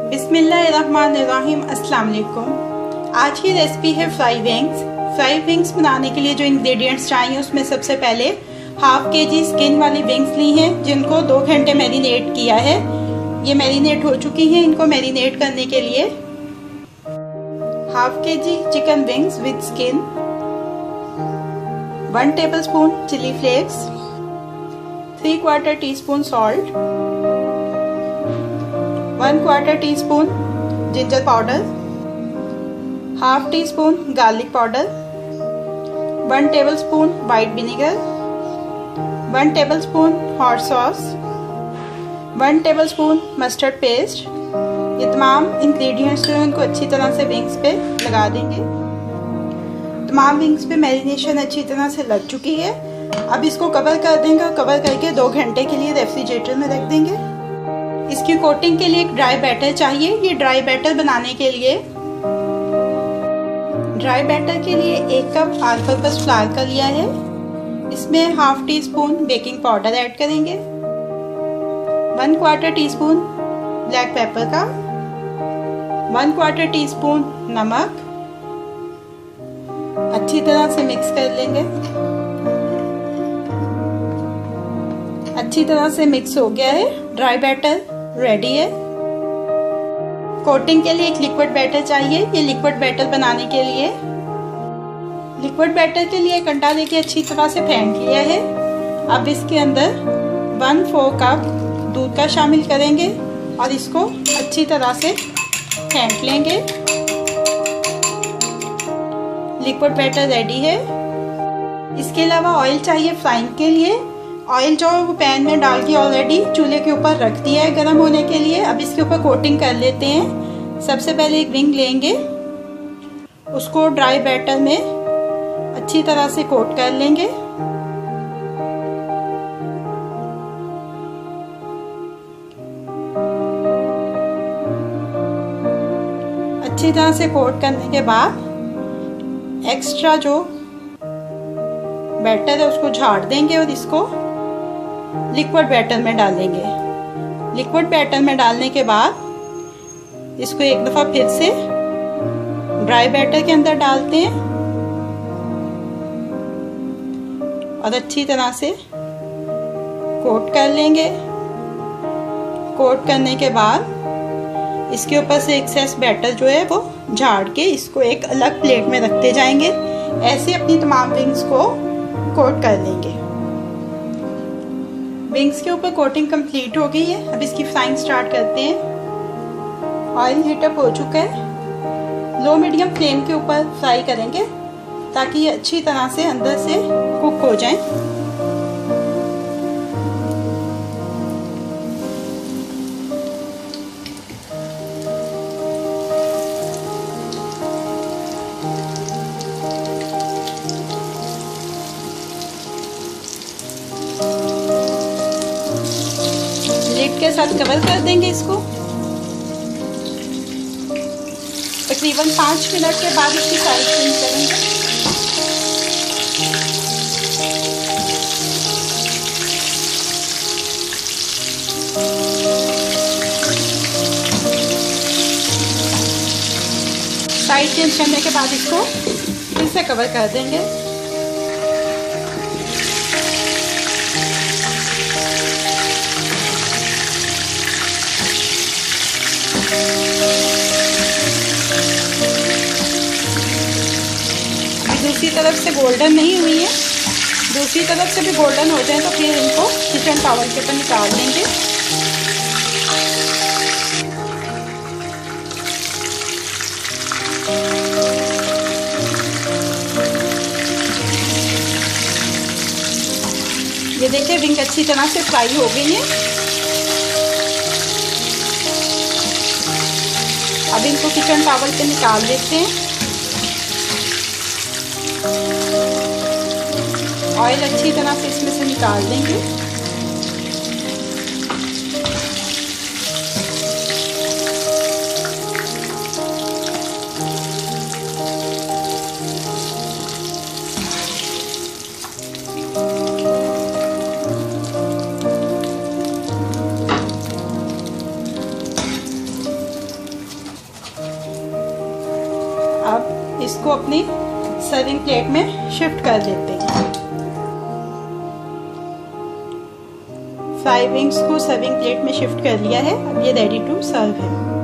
बिस्मिल्लाहिर्रहमानिर्रहीम। अस्सलाम वालेकुम। आज की रेसिपी है फ्राई विंग्स। फ्राई विंग्स बनाने के लिए जो इंग्रेडिएंट्स चाहिए उसमें सबसे पहले हाफ केजी स्किन वाली विंग्स ली हैं, जिनको 2 घंटे मैरिनेट किया है। ये मैरिनेट हो चुकी हैं। इनको मैरिनेट करने के लिए half KG chicken wings with skin, 1 tablespoon chilli flakes, 3/4 teaspoon salt, 1/4 teaspoon ginger powder, half teaspoon garlic powder, 1 tablespoon white vinegar, 1 tablespoon hot sauce, 1 tablespoon mustard paste. ये तमाम इंग्रेडिएंट्स जो हैं उनको अच्छी तरह से विंग्स पे लगा देंगे। तमाम विंग्स पे मैरिनेशन अच्छी तरह से लग चुकी है। अब इसको कवर कर देंगे और कवर करके 2 घंटे के लिए रेफ्रिजरेटर में रख देंगे। इसकी कोटिंग के लिए एक ड्राई बैटर चाहिए। ये ड्राई बैटर बनाने के लिए 1 कप ऑल पर्पस फ्लावर का लिया है। इसमें half tea spoon baking powder add करेंगे, 1/4 टीस्पून ब्लैक पेपर का, 1/4 टीस्पून नमक। अच्छी तरह से मिक्स कर लेंगे। अच्छी तरह से मिक्स हो गया है। ड्राई बैटर रेडी है। कोटिंग के लिए एक लिक्विड बैटर चाहिए। ये लिक्विड बैटर बनाने के लिए लिक्विड बैटर के लिए एक अंडा लेके अच्छी तरह से फेंट लिया है। अब इसके अंदर 1/4 कप दूध का शामिल करेंगे और इसको अच्छी तरह से फेंट लेंगे। लिक्विड बैटर रेडी है। इसके अलावा ऑयल चाहिए फ्राइंग के लिए। ऑयल जो है वो पैन में डाल के ऑलरेडी चूल्हे के ऊपर रख दिया है गर्म होने के लिए। अब इसके ऊपर कोटिंग कर लेते हैं। सबसे पहले एक विंग लेंगे, उसको ड्राई बैटर में अच्छी तरह से कोट कर लेंगे। अच्छी तरह से कोट करने के बाद एक्स्ट्रा जो बैटर है उसको झाड़ देंगे और इसको लिक्विड बैटर में डालेंगे। लिक्विड बैटर में डालने के बाद इसको एक दफ़ा फिर से ड्राई बैटर के अंदर डालते हैं और अच्छी तरह से कोट कर लेंगे। कोट करने के बाद इसके ऊपर से एक्सेस बैटर जो है वो झाड़ के इसको एक अलग प्लेट में रखते जाएंगे। ऐसे अपनी तमाम विंग्स को कोट कर लेंगे। विंग्स के ऊपर कोटिंग कंप्लीट हो गई है। अब इसकी फ्राइंग स्टार्ट करते हैं। ऑयल हीटअप हो चुका है। लो मीडियम फ्लेम के ऊपर फ्राई करेंगे ताकि ये अच्छी तरह से अंदर से कुक हो जाए। लिड के साथ कवर कर देंगे इसको। तकरीबन 5 मिनट के बाद इसकी साइड चेंज करेंगे। साइड चेंज करने के बाद इसको फिर से कवर कर देंगे। दूसरी तरफ से गोल्डन नहीं हुई है। दूसरी तरफ से भी गोल्डन हो जाए तो फिर इनको किचन टॉवल के ऊपर निकाल देंगे। ये देखिए विंग अच्छी तरह से फ्राई हो गई है। अब इनको किचन टॉवल पे निकाल देते हैं। ऑयल अच्छी तरह से इसमें से निकाल देंगे। इसको अपनी सर्विंग प्लेट में शिफ्ट कर देते हैं। फ्राई विंग्स को सर्विंग प्लेट में शिफ्ट कर लिया है। अब ये रेडी टू सर्व है।